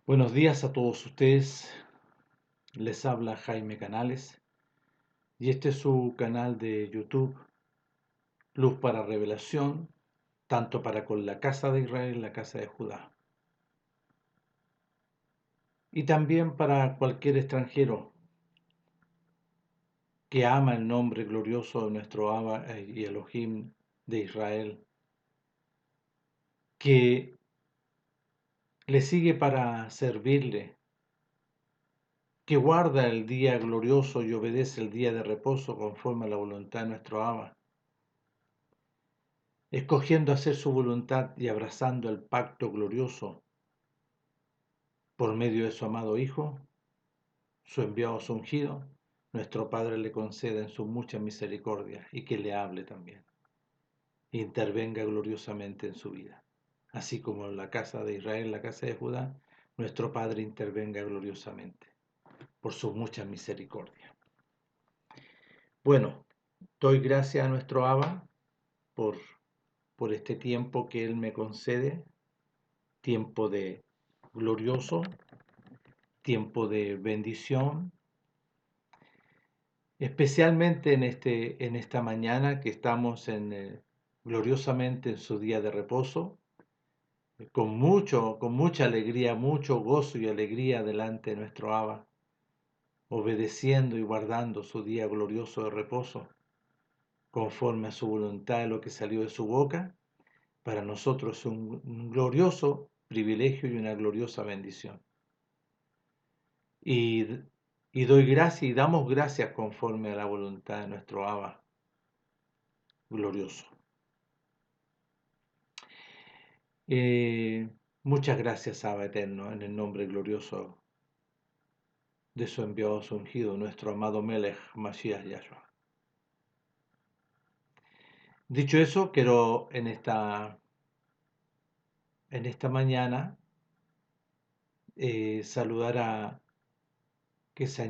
Buenos días a todos ustedes, les habla Jaime Canales y este es su canal de YouTube, Luz para Revelación, tanto para con la casa de Israel y la casa de Judá, y también para cualquier extranjero que ama el nombre glorioso de nuestro Abba y Elohim de Israel, que le sigue para servirle, que guarda el día glorioso y obedece el día de reposo conforme a la voluntad de nuestro Abba, escogiendo hacer su voluntad y abrazando el pacto glorioso por medio de su amado Hijo, su enviado, su ungido, nuestro Padre le conceda en su mucha misericordia y que le hable también, e intervenga gloriosamente en su vida. Así como en la casa de Israel, la casa de Judá, nuestro Padre intervenga gloriosamente por su mucha misericordia. Bueno, doy gracias a nuestro Abba por, por este tiempo que Él me concede, tiempo de glorioso, tiempo de bendición, especialmente en esta mañana que estamos gloriosamente en su día de reposo, con mucha alegría, mucho gozo y alegría delante de nuestro Abba, obedeciendo y guardando su día glorioso de reposo, conforme a su voluntad de lo que salió de su boca. Para nosotros es un glorioso privilegio y una gloriosa bendición. Y, y doy gracias y damos gracias conforme a la voluntad de nuestro Abba glorioso. Muchas gracias, Abba Eterno, en el nombre glorioso de su enviado, su ungido, nuestro amado Melech Mashiach Yahshua. Dicho eso, quiero en esta mañana saludar a que se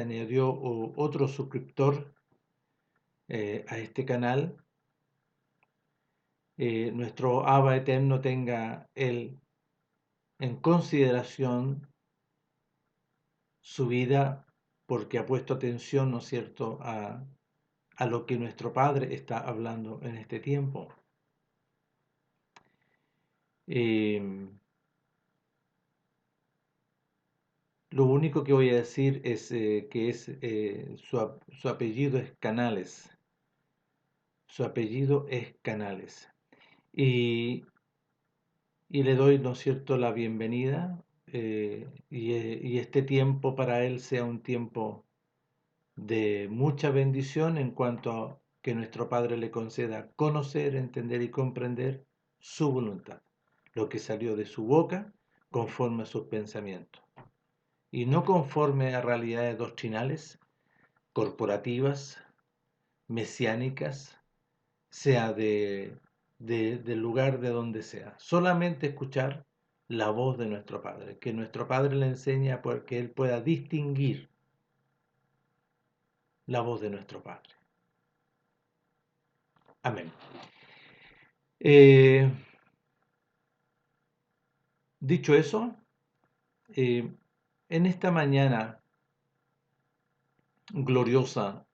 añadió otro suscriptor a este canal. Nuestro Abba Eterno tenga él en consideración su vida, porque ha puesto atención, ¿no es cierto?, a lo que nuestro Padre está hablando en este tiempo. Lo único que voy a decir es que su apellido es Canales. Su apellido es Canales. Y, y le doy, ¿no es cierto?, la bienvenida, y este tiempo para él sea un tiempo de mucha bendición en cuanto a que nuestro Padre le conceda conocer, entender y comprender su voluntad, lo que salió de su boca conforme a sus pensamientos, y no conforme a realidades doctrinales, corporativas, mesiánicas, sea del lugar de donde sea. Solamente escuchar la voz de nuestro Padre, que nuestro Padre le enseña porque Él pueda distinguir la voz de nuestro Padre. Amén. Eh, Dicho eso, en esta mañana gloriosa,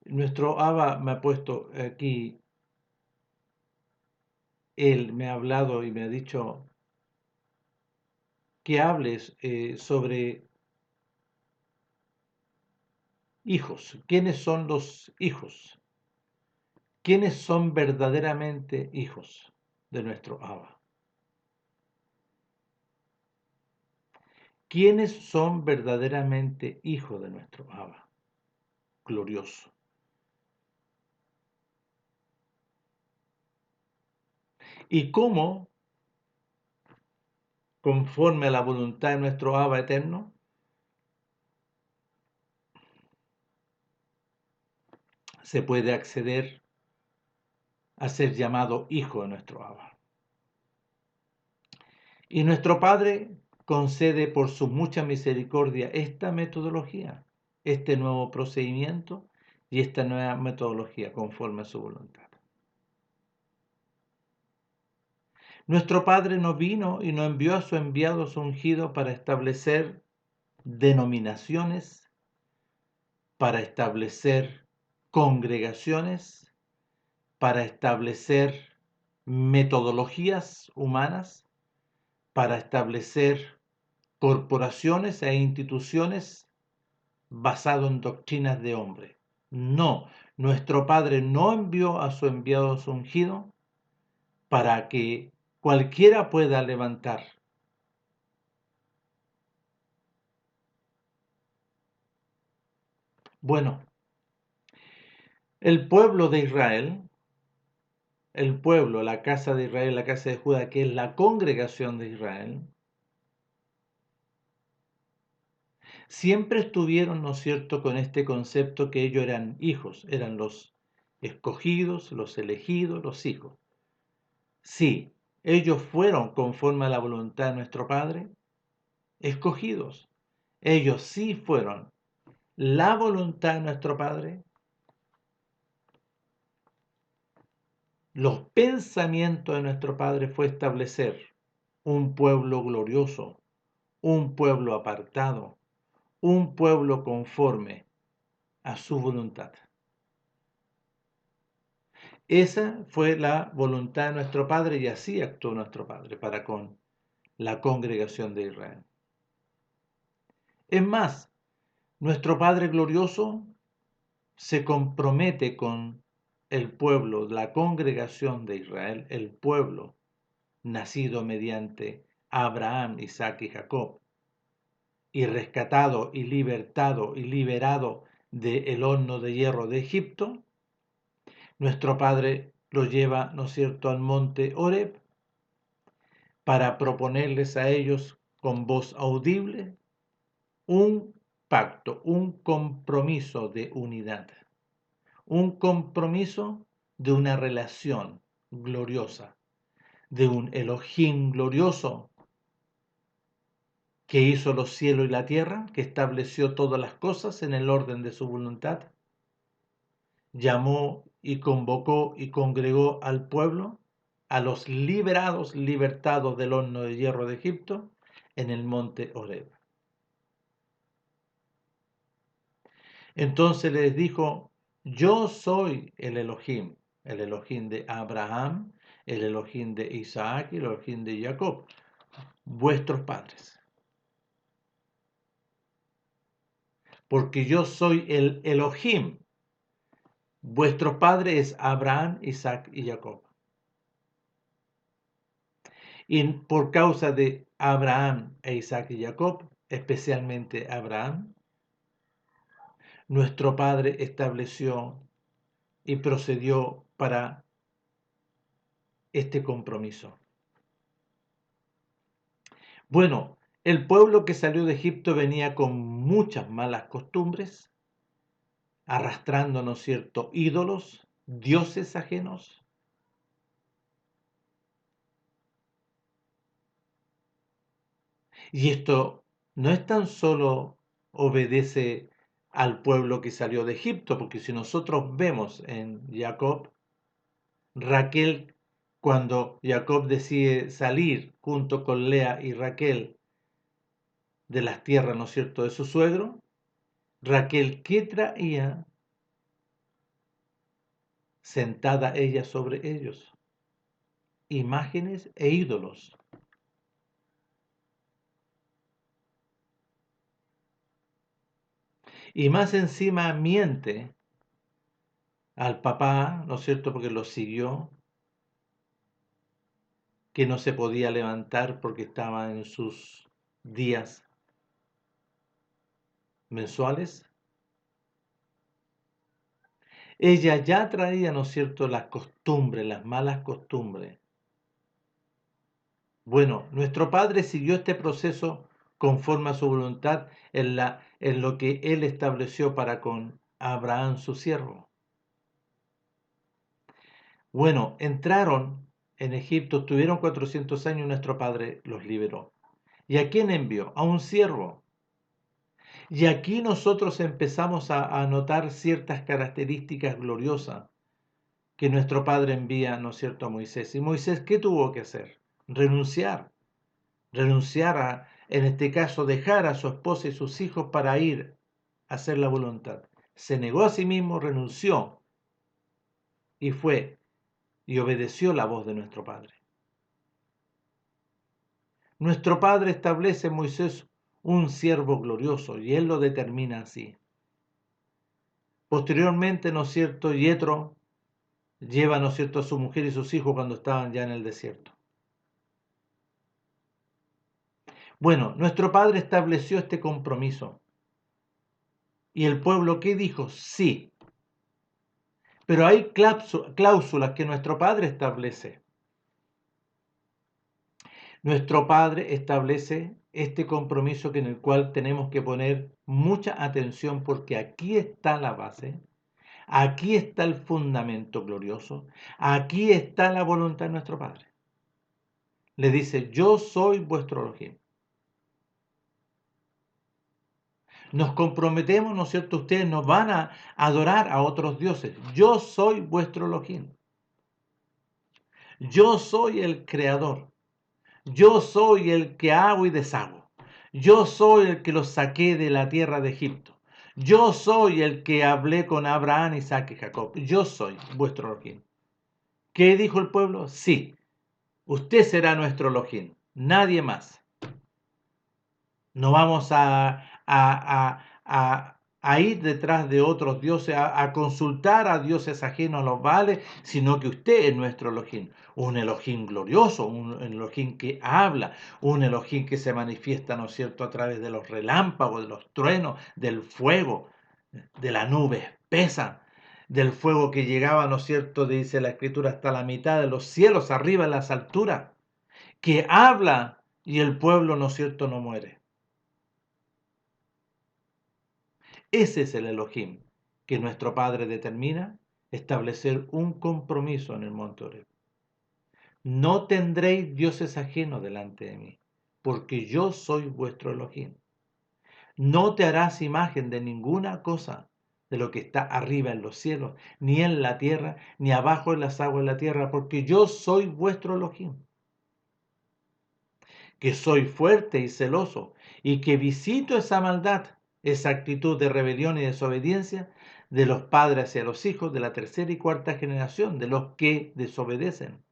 nuestro Abba me ha puesto aquí, Él me ha hablado y me ha dicho que hables sobre hijos. ¿Quiénes son los hijos? ¿Quiénes son verdaderamente hijos de nuestro Abba? ¿Quiénes son verdaderamente hijos de nuestro Abba glorioso? ¿Y cómo, conforme a la voluntad de nuestro Abba eterno, se puede acceder a ser llamado hijo de nuestro Abba? Y nuestro Padre concede por su mucha misericordia esta metodología, este nuevo procedimiento y esta nueva metodología conforme a su voluntad. Nuestro Padre no vino y no envió a su enviado, su ungido, para establecer denominaciones, para establecer congregaciones, para establecer metodologías humanas, para establecer corporaciones e instituciones basado en doctrinas de hombre. No, nuestro Padre no envió a su enviado, su ungido, para que cualquiera pueda levantar. Bueno, el pueblo de Israel, el pueblo, la casa de Israel, la casa de Judá, que es la congregación de Israel, siempre estuvieron, ¿no es cierto?, con este concepto que ellos eran hijos, eran los escogidos, los elegidos, los hijos. Sí, ellos fueron conforme a la voluntad de nuestro Padre, escogidos. Ellos sí fueron la voluntad de nuestro Padre, los pensamientos de nuestro Padre fue establecer un pueblo glorioso, un pueblo apartado, un pueblo conforme a su voluntad. Esa fue la voluntad de nuestro Padre y así actuó nuestro Padre para con la congregación de Israel. Es más, nuestro Padre glorioso se compromete con el pueblo, la congregación de Israel, el pueblo nacido mediante Abraham, Isaac y Jacob, y rescatado y libertado y liberado del horno de hierro de Egipto. Nuestro Padre lo lleva, ¿no es cierto?, al monte Horeb para proponerles a ellos con voz audible un pacto, un compromiso de unidad, un compromiso de una relación gloriosa, de un Elohim glorioso que hizo los cielos y la tierra, que estableció todas las cosas en el orden de su voluntad, llamó y convocó y congregó al pueblo, a los liberados, libertados del horno de hierro de Egipto, en el monte Horeb. Entonces les dijo: yo soy el Elohim de Abraham, el Elohim de Isaac y el Elohim de Jacob, vuestros padres. Porque yo soy el Elohim. Vuestro padre es Abraham, Isaac y Jacob. Y por causa de Abraham e Isaac y Jacob, especialmente Abraham, nuestro Padre estableció y procedió para este compromiso. Bueno, el pueblo que salió de Egipto venía con muchas malas costumbres, arrastrando, ¿no es cierto?, ídolos, dioses ajenos. Y esto no es tan solo obedece al pueblo que salió de Egipto, porque si nosotros vemos en Jacob, Raquel, cuando Jacob decide salir junto con Lea y Raquel de las tierras, ¿no es cierto?, de su suegro, Raquel, ¿qué traía sentada ella sobre ellos? Imágenes e ídolos. Y más encima miente al papá, ¿no es cierto?, porque lo siguió, que no se podía levantar porque estaba en sus días mensuales. Ella ya traía, ¿no es cierto?, las costumbres, las malas costumbres. Bueno, nuestro Padre siguió este proceso conforme a su voluntad en lo que Él estableció para con Abraham, su siervo. Bueno, entraron en Egipto, estuvieron 400 años y nuestro Padre los liberó. ¿Y a quién envió? A un siervo. Y aquí nosotros empezamos a notar ciertas características gloriosas que nuestro Padre envía, ¿no es cierto?, a Moisés. ¿Y Moisés qué tuvo que hacer? renunciar, en este caso, dejar a su esposa y sus hijos para ir a hacer la voluntad. Se negó a sí mismo, renunció y fue y obedeció la voz de nuestro Padre. Nuestro Padre establece en Moisés un siervo glorioso y él lo determina así. Posteriormente, ¿no es cierto?, Yetro lleva, ¿no es cierto?, a su mujer y sus hijos cuando estaban ya en el desierto. Bueno, nuestro Padre estableció este compromiso. ¿Y el pueblo qué dijo? Sí. Pero hay cláusulas que nuestro Padre establece. Nuestro Padre establece este compromiso en el cual tenemos que poner mucha atención porque aquí está la base, aquí está el fundamento glorioso, aquí está la voluntad de nuestro Padre. Le dice, yo soy vuestro Elohim. Nos comprometemos, ¿no es cierto? Ustedes no van a adorar a otros dioses. Yo soy vuestro Elohim. Yo soy el creador. Yo soy el que hago y deshago. Yo soy el que los saqué de la tierra de Egipto. Yo soy el que hablé con Abraham, Isaac y Jacob. Yo soy vuestro Elohim. ¿Qué dijo el pueblo? Sí, usted será nuestro Elohim, nadie más. No vamos a ir detrás de otros dioses, a consultar a dioses ajenos a los Baales, sino que usted es nuestro Elohim. Un Elohim glorioso, un Elohim que habla, un Elohim que se manifiesta, ¿no es cierto?, a través de los relámpagos, de los truenos, del fuego, de la nube espesa, del fuego que llegaba, ¿no es cierto?, dice la Escritura, hasta la mitad de los cielos, arriba en las alturas, que habla y el pueblo, ¿no es cierto?, no muere. Ese es el Elohim que nuestro Padre determina establecer un compromiso en el monte Oreb. No tendréis dioses ajenos delante de mí, porque yo soy vuestro Elohim. No te harás imagen de ninguna cosa de lo que está arriba en los cielos, ni en la tierra, ni abajo en las aguas de la tierra, porque yo soy vuestro Elohim, que soy fuerte y celoso, y que visito esa maldad, esa actitud de rebelión y desobediencia de los padres hacia los hijos de la tercera y cuarta generación, de los que desobedecen.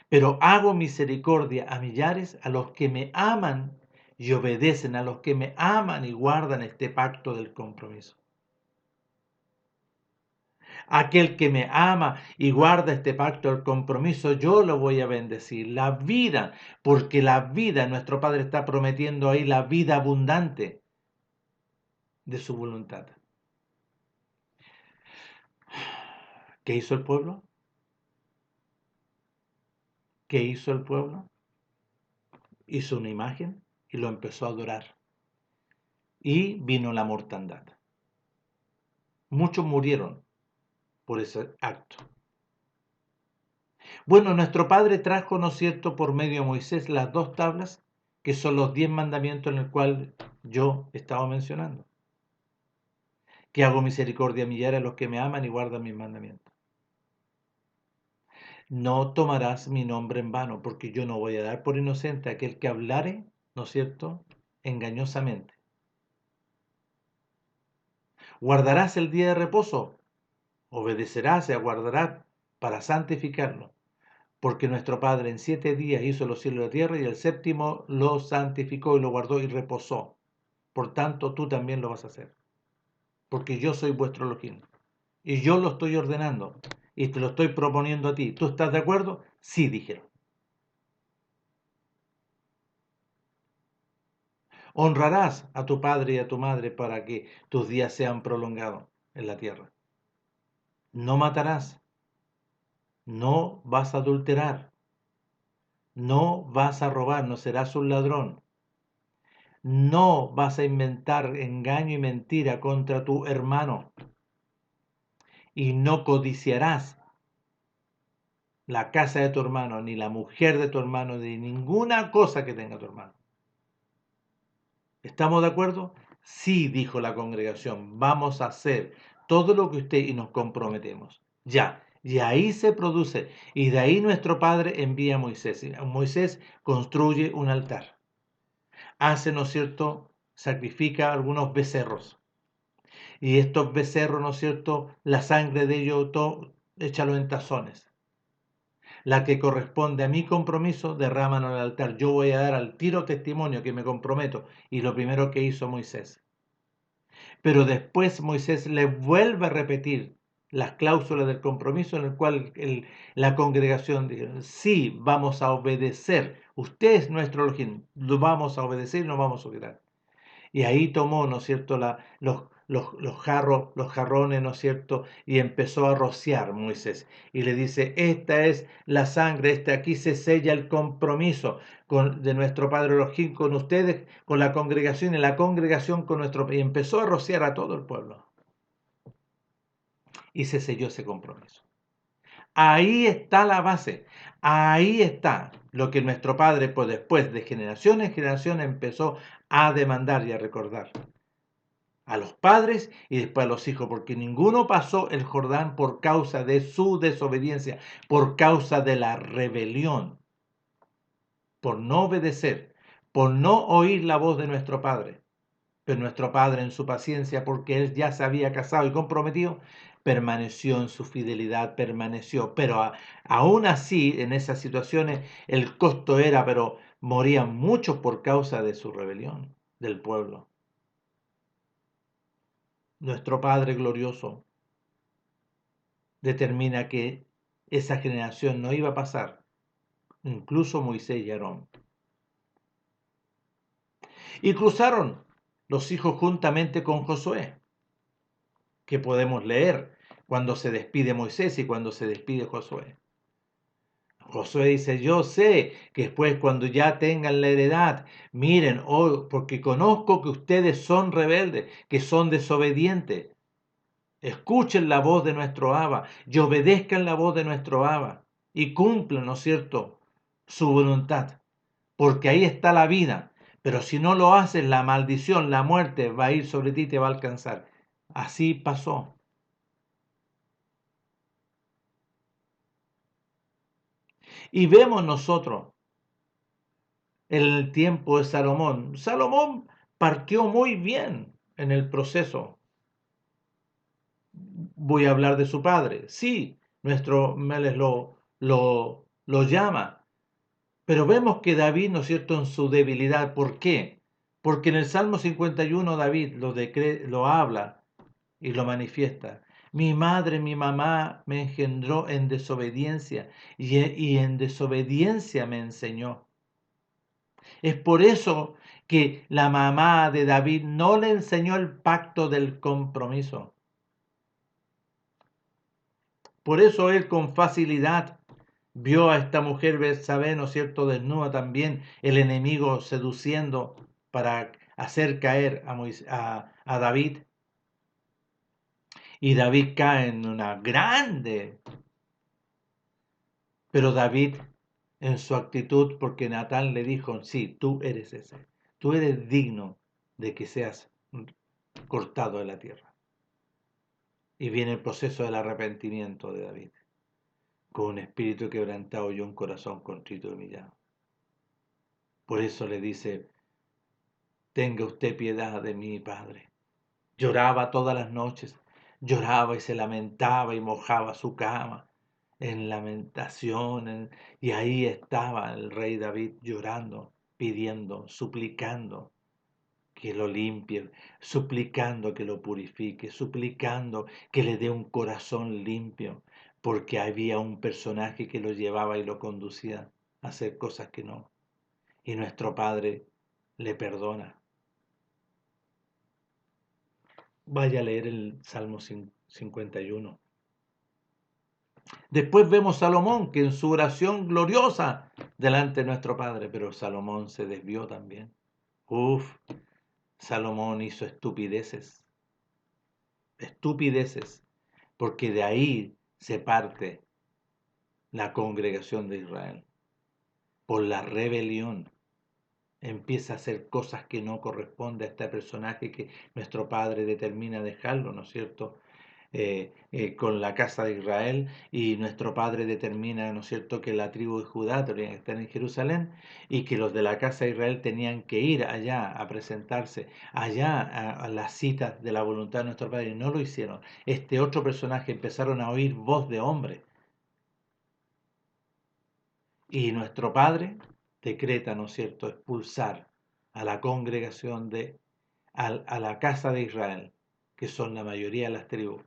Pero hago misericordia a millares, a los que me aman y obedecen, a los que me aman y guardan este pacto del compromiso. Aquel que me ama y guarda este pacto del compromiso, yo lo voy a bendecir. La vida, porque la vida, nuestro Padre está prometiendo ahí la vida abundante de su voluntad. ¿Qué hizo el pueblo? ¿Qué hizo el pueblo? Hizo una imagen y lo empezó a adorar. Y vino la mortandad. Muchos murieron por ese acto. Bueno, nuestro Padre trajo, ¿no es cierto?, por medio de Moisés las 2 tablas, que son los 10 mandamientos en el cual yo estaba mencionando. Que hago misericordia a millares a los que me aman y guardan mis mandamientos. No tomarás mi nombre en vano, porque yo no voy a dar por inocente a aquel que hablare, ¿no es cierto?, engañosamente. Guardarás el día de reposo, obedecerás y aguardarás para santificarlo, porque nuestro Padre en 7 días hizo los cielos y la tierra y el séptimo lo santificó y lo guardó y reposó. Por tanto, tú también lo vas a hacer, porque yo soy vuestro Elohim y yo lo estoy ordenando y te lo estoy proponiendo a ti. ¿Tú estás de acuerdo? Sí, dijeron. Honrarás a tu padre y a tu madre para que tus días sean prolongados en la tierra. No matarás, no vas a adulterar, no vas a robar, no serás un ladrón, no vas a inventar engaño y mentira contra tu hermano y no codiciarás la casa de tu hermano, ni la mujer de tu hermano, ni ninguna cosa que tenga tu hermano. ¿Estamos de acuerdo? Sí, dijo la congregación, vamos a hacer todo lo que usted y nos comprometemos. Ya, Y ahí se produce, y de ahí nuestro Padre envía a Moisés. Y Moisés construye un altar, hace, ¿no es cierto?, sacrifica algunos becerros. Y estos becerros, ¿no es cierto?, la sangre de ellos, todo, échalo en tazones. La que corresponde a mi compromiso, derrámalo en el altar. Yo voy a dar al tiro testimonio que me comprometo. Y lo primero que hizo Moisés. Pero después Moisés le vuelve a repetir las cláusulas del compromiso en el cual la congregación dijo, sí, vamos a obedecer. Usted es nuestro Elohim, lo vamos a obedecer y no vamos a olvidar. Y ahí tomó, ¿no es cierto?, los jarrones, ¿no es cierto?, y empezó a rociar Moisés. Y le dice, esta es la sangre, aquí se sella el compromiso de nuestro Padre Elohim con ustedes, con la congregación, y la congregación con nuestro... Y empezó a rociar a todo el pueblo. Y se selló ese compromiso. Ahí está la base. Ahí está lo que nuestro Padre, pues después de generación en generación, empezó a demandar y a recordar a los padres y después a los hijos, porque ninguno pasó el Jordán por causa de su desobediencia, por causa de la rebelión, por no obedecer, por no oír la voz de nuestro Padre. Pero nuestro Padre, en su paciencia, porque él ya se había casado y comprometido, permaneció en su fidelidad, permaneció. Pero aún así, en esas situaciones, el costo era, pero morían muchos por causa de su rebelión del pueblo. Nuestro Padre glorioso determina que esa generación no iba a pasar, incluso Moisés y Aarón. Y cruzaron los hijos juntamente con Josué, que podemos leer cuando se despide Moisés y cuando se despide Josué. Josué dice, yo sé que después cuando ya tengan la heredad, miren, oh, porque conozco que ustedes son rebeldes, que son desobedientes. Escuchen la voz de nuestro Abba y obedezcan la voz de nuestro Abba y cumplan, ¿no es cierto?, su voluntad, porque ahí está la vida. Pero si no lo haces, la maldición, la muerte va a ir sobre ti y te va a alcanzar. Así pasó. Y vemos nosotros en el tiempo de Salomón. Salomón partió muy bien en el proceso. Voy a hablar de su padre. Sí, nuestro Meles lo llama. Pero vemos que David, ¿no es cierto?, en su debilidad. ¿Por qué? Porque en el Salmo 51 David lo habla y lo manifiesta. Mi madre, mi mamá me engendró en desobediencia y en desobediencia me enseñó. Es por eso que la mamá de David no le enseñó el pacto del compromiso. Por eso él con facilidad vio a esta mujer Betsabé, ¿no es cierto?, desnuda también, el enemigo seduciendo para hacer caer a David. Y David cae en una grande. Pero David, en su actitud, porque Natán le dijo, sí, tú eres ese. Tú eres digno de que seas cortado de la tierra. Y viene el proceso del arrepentimiento de David, con un espíritu quebrantado y un corazón contrito y humillado. Por eso le dice, tenga usted piedad de mí, Padre. Lloraba todas las noches, lloraba y se lamentaba y mojaba su cama en lamentación. Y ahí estaba el rey David llorando, pidiendo, suplicando que lo limpie, suplicando que lo purifique, suplicando que le dé un corazón limpio, porque había un personaje que lo llevaba y lo conducía a hacer cosas que no. Y nuestro Padre le perdona. Vaya a leer el Salmo 51. Después vemos Salomón, que en su oración gloriosa delante de nuestro Padre, pero Salomón se desvió también. Uf, Salomón hizo estupideces, estupideces, porque de ahí se parte la congregación de Israel. Por la rebelión empieza a hacer cosas que no corresponde a este personaje que nuestro Padre determina dejarlo, ¿no es cierto?, con la casa de Israel, y nuestro padre determina, ¿no es cierto?, que la tribu de Judá tenía que estar en Jerusalén y que los de la casa de Israel tenían que ir allá a presentarse, allá a las citas de la voluntad de nuestro padre, y no lo hicieron. Este otro personaje empezaron a oír voz de hombre, y nuestro padre decreta, ¿no es cierto?, expulsar a la congregación a la casa de Israel, que son la mayoría de las tribus,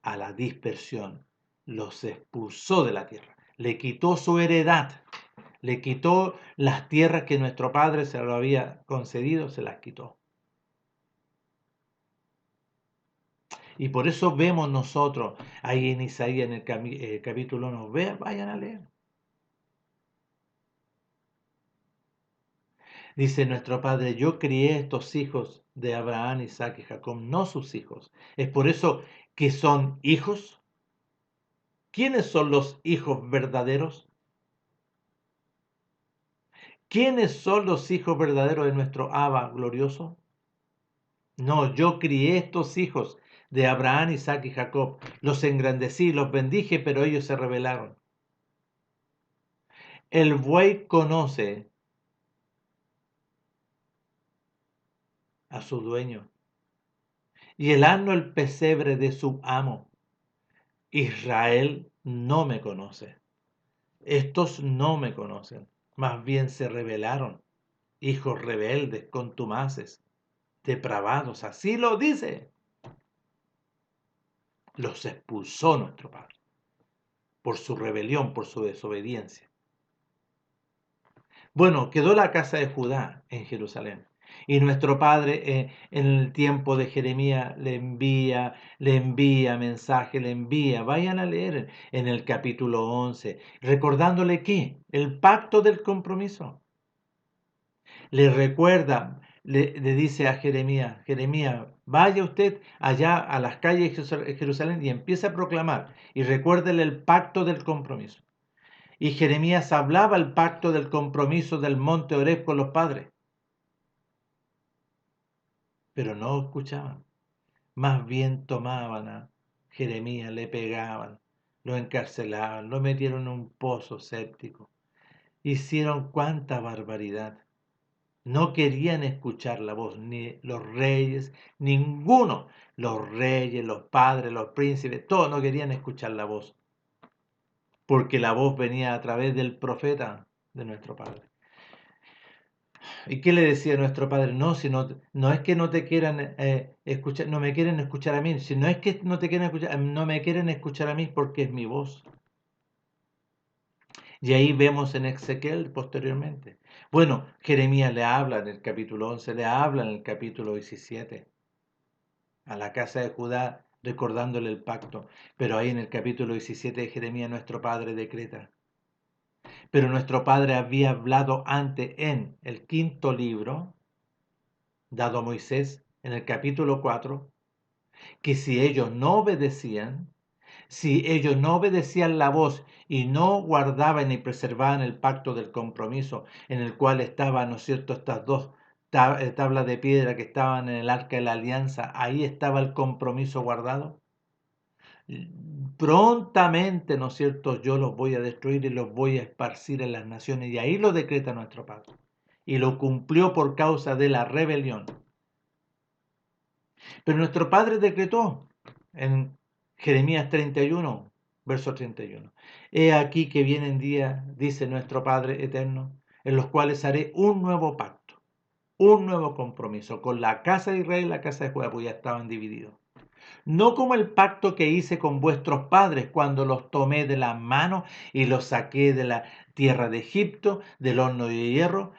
a la dispersión. Los expulsó de la tierra, le quitó su heredad, le quitó las tierras que nuestro padre se lo había concedido, se las quitó. Y por eso vemos nosotros ahí en Isaías, en el capítulo 1, vayan a leer. Dice nuestro padre, yo crié estos hijos de Abraham, Isaac y Jacob, no sus hijos. Es por eso que son hijos. ¿Quiénes son los hijos verdaderos? ¿Quiénes son los hijos verdaderos de nuestro Abba glorioso? No, yo crié estos hijos de Abraham, Isaac y Jacob. Los engrandecí, los bendije, pero ellos se rebelaron. El buey conoce a su dueño y el asno el pesebre de su amo. Israel no me conoce. Estos no me conocen, más bien se rebelaron, hijos rebeldes, contumaces, depravados, así lo dice. Los expulsó nuestro Padre por su rebelión, por su desobediencia. Bueno, quedó la casa de Judá en Jerusalén. Y nuestro Padre en el tiempo de Jeremías le envía mensaje, le envía. Vayan a leer en el capítulo 11, recordándole que el pacto del compromiso. Le recuerda, le dice a Jeremías, Jeremías, vaya usted allá a las calles de Jerusalén y empieza a proclamar y recuérdele el pacto del compromiso. Y Jeremías hablaba el pacto del compromiso del monte Oreb con los padres, pero no escuchaban. Más bien tomaban a Jeremías, le pegaban, lo encarcelaban, lo metieron en un pozo séptico. Hicieron cuánta barbaridad. No querían escuchar la voz, ni los reyes, ninguno. Los reyes, los padres, los príncipes, todos no querían escuchar la voz, porque la voz venía a través del profeta de nuestro Padre. ¿Y qué le decía nuestro Padre? No, si no, no es que no te quieran escuchar, no me quieren escuchar a mí, si no es que no te quieren escuchar, no me quieren escuchar a mí porque es mi voz. Y ahí vemos en Ezequiel posteriormente. Bueno, Jeremías le habla en el capítulo 11, le habla en el capítulo 17 a la casa de Judá recordándole el pacto. Pero ahí en el capítulo 17 de Jeremías nuestro Padre decreta. Pero nuestro Padre había hablado antes en el quinto libro, dado a Moisés, en el capítulo 4, que si ellos no obedecían la voz y no guardaban ni preservaban el pacto del compromiso en el cual estaban, ¿no es cierto?, estas dos tablas de piedra que estaban en el arca de la alianza, ahí estaba el compromiso guardado. Prontamente, ¿no es cierto?, yo los voy a destruir y los voy a esparcir en las naciones, y ahí lo decreta nuestro Padre. Y lo cumplió por causa de la rebelión. Pero nuestro Padre decretó en Jeremías 31, verso 31. He aquí que vienen días, dice nuestro Padre eterno, en los cuales haré un nuevo pacto, un nuevo compromiso con la casa de Israel y la casa de Judá, porque ya estaban divididos. No como el pacto que hice con vuestros padres cuando los tomé de la mano y los saqué de la tierra de Egipto, del horno de hierro,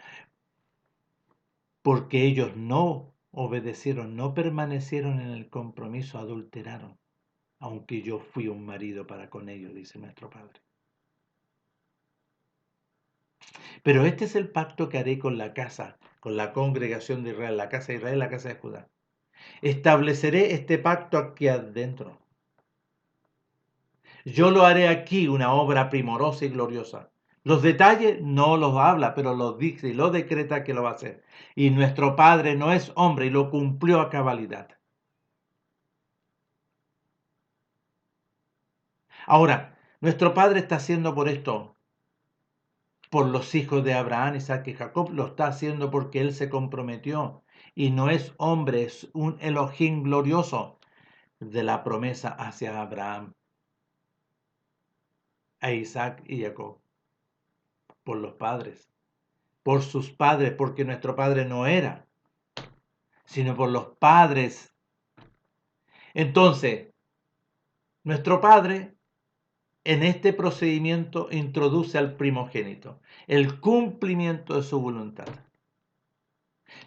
porque ellos no obedecieron, no permanecieron en el compromiso, adulteraron, aunque yo fui un marido para con ellos, dice nuestro Padre. Pero este es el pacto que haré con la casa, con la congregación de Israel, la casa de Israel, la casa de Judá. Estableceré este pacto aquí adentro. Yo lo haré aquí, una obra primorosa y gloriosa. Los detalles no los habla, pero los dice y lo decreta que lo va a hacer. Y nuestro Padre no es hombre y lo cumplió a cabalidad. Ahora, nuestro Padre está haciendo por esto, por los hijos de Abraham, Isaac y Jacob, lo está haciendo porque Él se comprometió. Y no es hombre, es un Elohim glorioso de la promesa hacia Abraham, a Isaac y Jacob, por los padres, por sus padres, porque nuestro Padre no era, sino por los padres. Entonces, nuestro Padre en este procedimiento introduce al primogénito, el cumplimiento de su voluntad.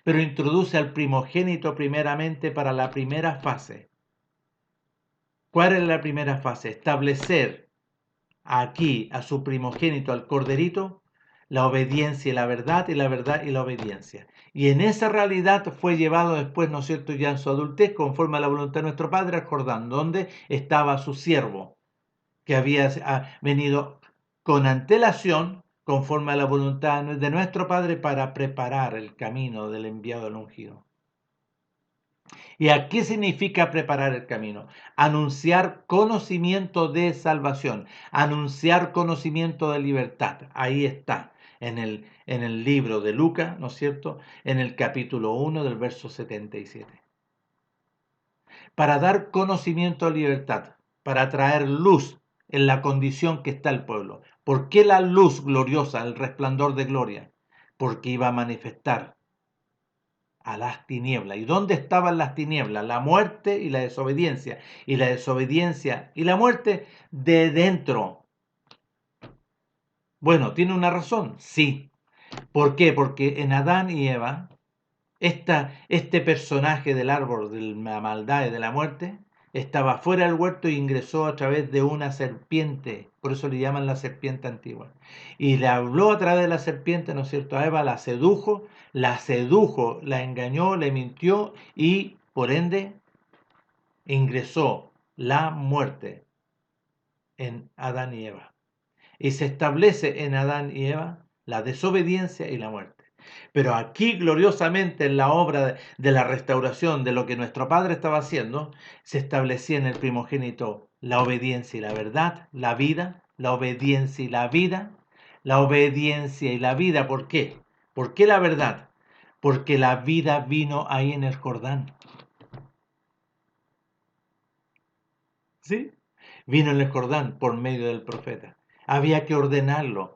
Pero introduce al primogénito primeramente para la primera fase. ¿Cuál es la primera fase? Establecer aquí a su primogénito, al corderito, la obediencia y la verdad, y la verdad y la obediencia. Y en esa realidad fue llevado después, ¿no es cierto?, ya en su adultez, conforme a la voluntad de nuestro Padre, al Jordán, donde estaba su siervo, que había venido con antelación, conforme a la voluntad de nuestro Padre, para preparar el camino del enviado al ungido. ¿Y a qué significa preparar el camino? Anunciar conocimiento de salvación, anunciar conocimiento de libertad. Ahí está, en el libro de Lucas, ¿no es cierto?, en el capítulo 1 del verso 77. Para dar conocimiento de libertad, para traer luz en la condición que está el pueblo. ¿Por qué la luz gloriosa, el resplandor de gloria? Porque iba a manifestar a las tinieblas. ¿Y dónde estaban las tinieblas? La muerte y la desobediencia. Y la desobediencia y la muerte de dentro. Bueno, ¿tiene una razón? Sí. ¿Por qué? Porque en Adán y Eva, este personaje del árbol de la maldad y de la muerte estaba fuera del huerto e ingresó a través de una serpiente. Por eso le llaman la serpiente antigua. Y le habló a través de la serpiente, ¿no es cierto? A Eva la sedujo, la engañó, le mintió y por ende ingresó la muerte en Adán y Eva. Y se establece en Adán y Eva la desobediencia y la muerte. Pero aquí gloriosamente en la obra de la restauración de lo que nuestro Padre estaba haciendo, se establecía en el primogénito la obediencia y la verdad, la vida, la obediencia y la vida, la obediencia y la vida. ¿Por qué? ¿Por qué la verdad? Porque la vida vino ahí en el Jordán. ¿Sí? Vino en el Jordán por medio del profeta. Había que ordenarlo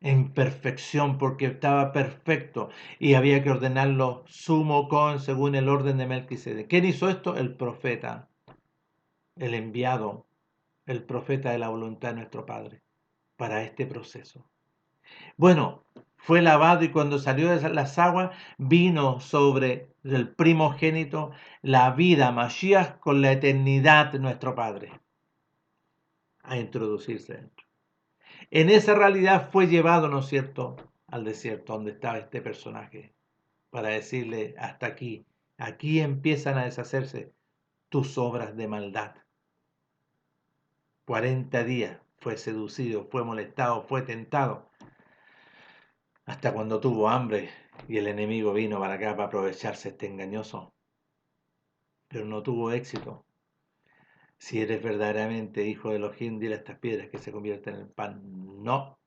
en perfección porque estaba perfecto y había que ordenarlo sumo con según el orden de Melquisedec. ¿Quién hizo esto? El profeta, el enviado, el profeta de la voluntad de nuestro Padre para este proceso. Bueno, fue lavado y cuando salió de las aguas vino sobre el primogénito la vida, Mashiach, con la eternidad de nuestro Padre a introducirse dentro. En esa realidad fue llevado, ¿no es cierto?, al desierto donde estaba este personaje, para decirle hasta aquí, aquí empiezan a deshacerse tus obras de maldad. 40 días fue seducido, fue molestado, fue tentado, hasta cuando tuvo hambre y el enemigo vino para acá para aprovecharse este engañoso, pero no tuvo éxito. Si eres verdaderamente hijo de Elohim, dile a estas piedras que se convierten en pan. No,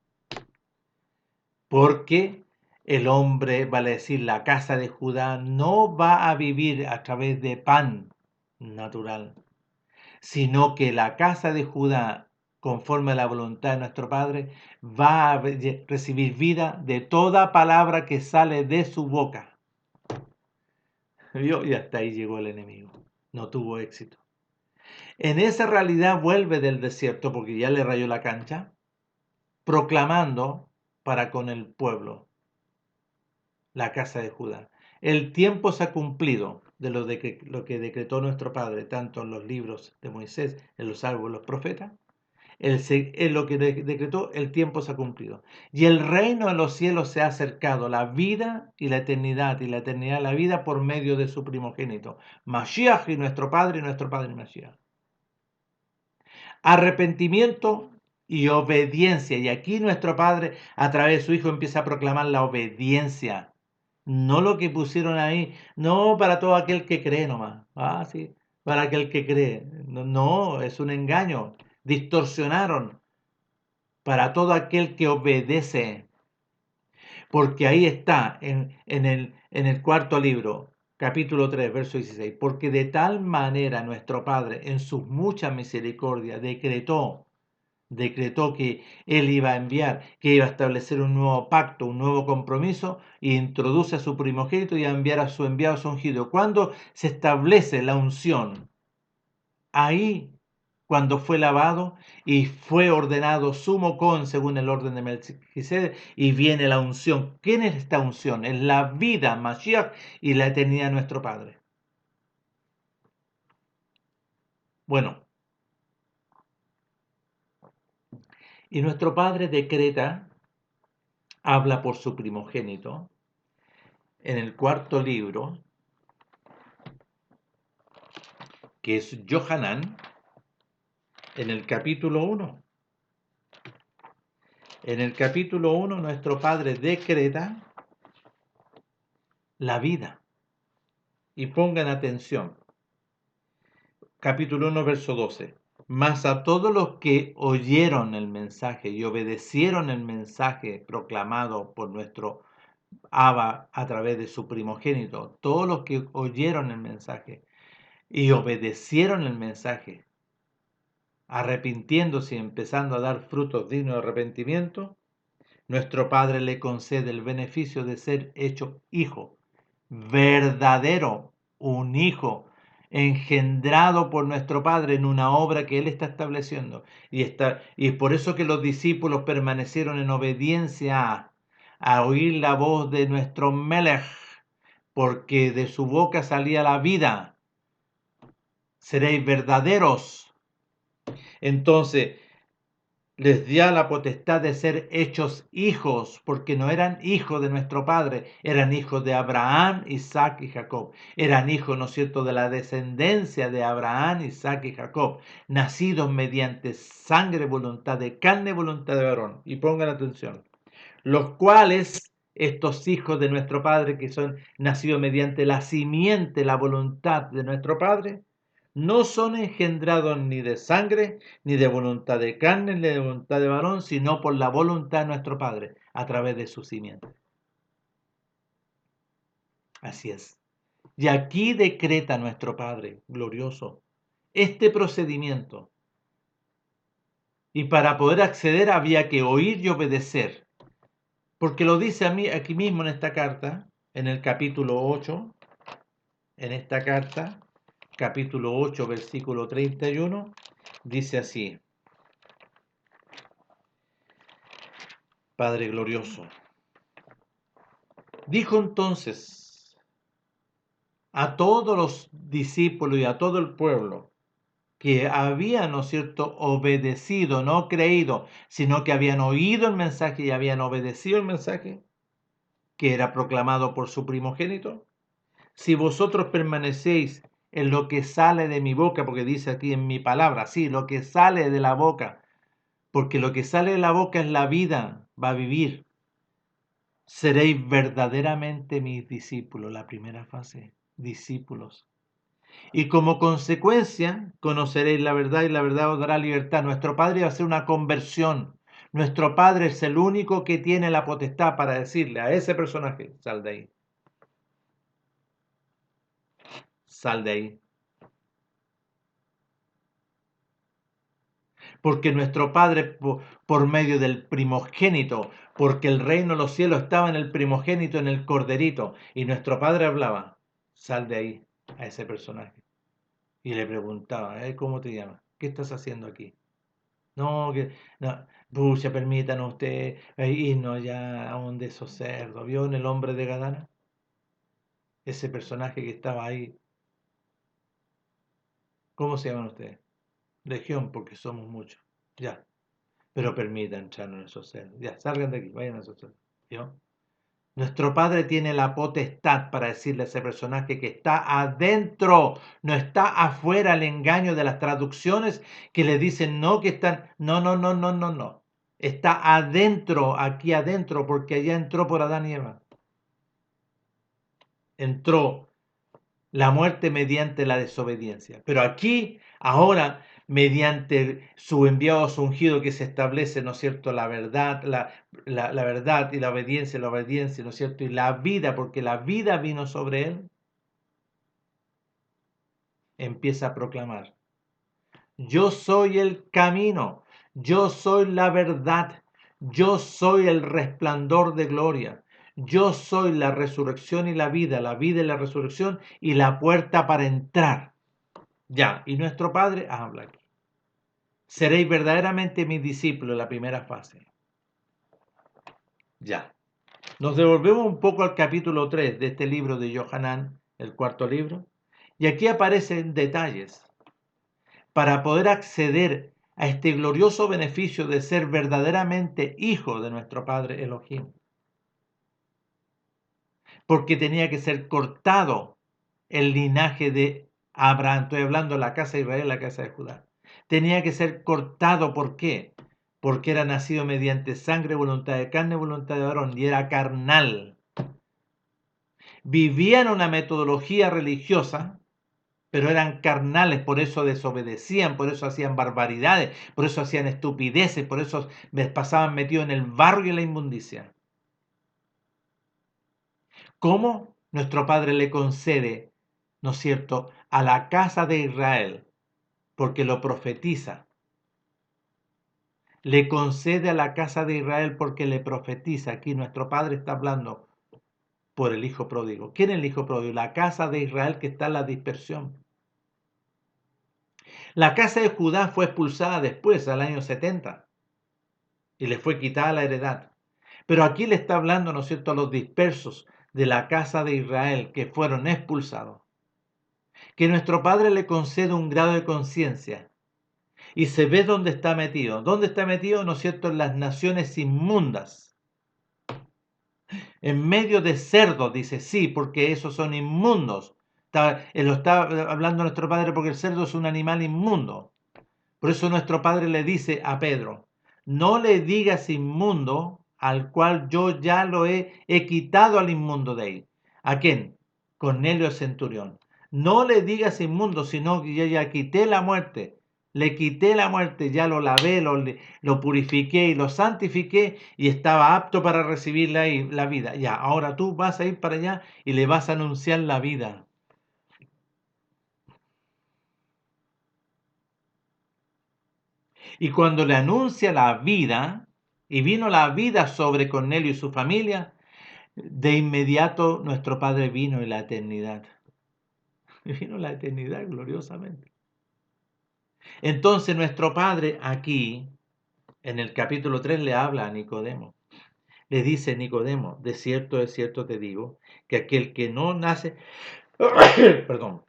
porque el hombre, vale decir, la casa de Judá, no va a vivir a través de pan natural, sino que la casa de Judá, conforme a la voluntad de nuestro Padre, va a recibir vida de toda palabra que sale de su boca. ¿Vio? Y hasta ahí llegó el enemigo. No tuvo éxito. En esa realidad vuelve del desierto, porque ya le rayó la cancha, proclamando para con el pueblo, la casa de Judá. El tiempo se ha cumplido de lo que decretó nuestro Padre, tanto en los libros de Moisés, en los salmos, los profetas. En lo que decretó, el tiempo se ha cumplido. Y el reino de los cielos se ha acercado, la vida y la eternidad la vida por medio de su primogénito, Mashiach, y nuestro Padre Mashiach. Arrepentimiento y obediencia. Y aquí nuestro Padre, a través de su Hijo, empieza a proclamar la obediencia. No lo que pusieron ahí, no para todo aquel que cree nomás. Ah, sí, para aquel que cree. No, no, es un engaño. distorsionaron para todo aquel que obedece. Porque ahí está en el cuarto libro, capítulo 3, verso 16. Porque de tal manera nuestro Padre, en sus muchas misericordias, decretó que Él iba a enviar, que iba a establecer un nuevo pacto, un nuevo compromiso, y introduce a su primogénito y a enviar a su enviado, a su ungido. ¿Cuándo se establece la unción? Ahí, cuando fue lavado y fue ordenado sumo con según el orden de Melquisedec, y viene la unción. ¿Quién es esta unción? Es la vida, Mashiach, y la eternidad de nuestro Padre. Bueno, y nuestro Padre decreta, habla por su primogénito, en el cuarto libro, que es Johanán, en el capítulo 1. En el capítulo 1 nuestro Padre decreta la vida. Y pongan atención. Capítulo 1, verso 12. Mas a todos los que oyeron el mensaje y obedecieron el mensaje proclamado por nuestro Abba a través de su primogénito, todos los que oyeron el mensaje y obedecieron el mensaje, arrepintiéndose y empezando a dar frutos dignos de arrepentimiento, nuestro Padre le concede el beneficio de ser hecho hijo, verdadero, un hijo engendrado por nuestro Padre en una obra que Él está estableciendo. Y es por eso que los discípulos permanecieron en obediencia a oír la voz de nuestro Melech, porque de su boca salía la vida. Seréis verdaderos. Entonces, les dio la potestad de ser hechos hijos, porque no eran hijos de nuestro Padre, eran hijos de Abraham, Isaac y Jacob. Eran hijos, ¿no es cierto?, de la descendencia de Abraham, Isaac y Jacob, nacidos mediante sangre, voluntad de carne, voluntad de varón. Y pongan atención, los cuales, estos hijos de nuestro Padre, que son nacidos mediante la simiente, la voluntad de nuestro Padre, no son engendrados ni de sangre, ni de voluntad de carne, ni de voluntad de varón, sino por la voluntad de nuestro Padre, a través de su simiente. Así es. Y aquí decreta nuestro Padre glorioso este procedimiento. Y para poder acceder había que oír y obedecer. Porque lo dice a mí aquí mismo en esta carta, en el capítulo 8, en esta carta, capítulo 8, versículo 31, dice así: Padre glorioso, dijo entonces a todos los discípulos y a todo el pueblo que habían, ¿no es cierto?, obedecido, no creído, sino que habían oído el mensaje y habían obedecido el mensaje que era proclamado por su primogénito. Si vosotros permanecéis en lo que sale de mi boca, porque dice aquí en mi palabra, sí, lo que sale de la boca, porque lo que sale de la boca es la vida, va a vivir. Seréis verdaderamente mis discípulos, la primera fase, discípulos. Y como consecuencia, conoceréis la verdad y la verdad os dará libertad. Nuestro Padre va a hacer una conversión. Nuestro Padre es el único que tiene la potestad para decirle a ese personaje, sal de ahí. Sal de ahí. Porque nuestro Padre, por medio del primogénito, porque el reino de los cielos estaba en el primogénito, en el corderito, y nuestro Padre hablaba, sal de ahí, a ese personaje. Y le preguntaba, ¿cómo te llamas? ¿Qué estás haciendo aquí? No, que, no, pucha, permítanos usted irnos ya a donde esos cerdos. ¿Vio en el hombre de Gadara? Ese personaje que estaba ahí. ¿Cómo se llaman ustedes? Legión, porque somos muchos. Ya. Pero permita entrarnos en esos cerdos. Ya, salgan de aquí, vayan a esos cerdos. ¿Vio? Nuestro Padre tiene la potestad para decirle a ese personaje que está adentro, no está afuera, el engaño de las traducciones que le dicen no, que están, no, no, no, no, no, no. Está adentro, aquí adentro, porque allá entró por Adán y Eva. Entró la muerte mediante la desobediencia. Pero aquí, ahora, mediante su enviado, su ungido, que se establece, ¿no es cierto?, la verdad, la verdad y la obediencia, ¿no es cierto?, y la vida, porque la vida vino sobre él, empieza a proclamar: yo soy el camino, yo soy la verdad, yo soy el resplandor de gloria, yo soy la resurrección y la vida y la resurrección y la puerta para entrar. Ya, y nuestro Padre habla aquí. Seréis verdaderamente mis discípulos, la primera fase. Ya. Nos devolvemos un poco al capítulo 3 de este libro de Johanán, el cuarto libro, y aquí aparecen detalles para poder acceder a este glorioso beneficio de ser verdaderamente hijo de nuestro Padre Elohim. Porque tenía que ser cortado el linaje de Abraham. Estoy hablando de la casa de Israel, la casa de Judá. Tenía que ser cortado, ¿por qué? Porque era nacido mediante sangre, voluntad de carne, voluntad de varón, y era carnal. Vivían una metodología religiosa, pero eran carnales, por eso desobedecían, por eso hacían barbaridades, por eso hacían estupideces, por eso pasaban metidos en el barro y en la inmundicia. ¿Cómo nuestro Padre le concede, ¿no es cierto?, a la casa de Israel, porque lo profetiza? Le concede a la casa de Israel porque le profetiza. Aquí nuestro Padre está hablando por el Hijo Pródigo. ¿Quién es el Hijo Pródigo? La casa de Israel que está en la dispersión. La casa de Judá fue expulsada después, al año 70, y le fue quitada la heredad. Pero aquí le está hablando, ¿no es cierto?, a los dispersos de la casa de Israel que fueron expulsados. Que nuestro Padre le concede un grado de conciencia y se ve dónde está metido. ¿Dónde está metido, no es cierto?, en las naciones inmundas. En medio de cerdos, dice, sí, porque esos son inmundos. Lo está hablando nuestro Padre porque el cerdo es un animal inmundo. Por eso nuestro Padre le dice a Pedro: no le digas inmundo al cual yo ya lo he quitado al inmundo de ahí. ¿A quién? Cornelio el centurión. No le digas inmundo, sino que yo ya quité la muerte. Le quité la muerte, ya lo lavé, lo purifiqué y lo santifiqué y estaba apto para recibir la vida. Ya, ahora tú vas a ir para allá y le vas a anunciar la vida. Y cuando le anuncia la vida, y vino la vida sobre Cornelio y su familia, de inmediato nuestro Padre vino en la eternidad. Vino la eternidad gloriosamente. Entonces nuestro Padre aquí, en el capítulo 3, le habla a Nicodemo. Le dice: Nicodemo, de cierto te digo, que aquel que no nace, perdón,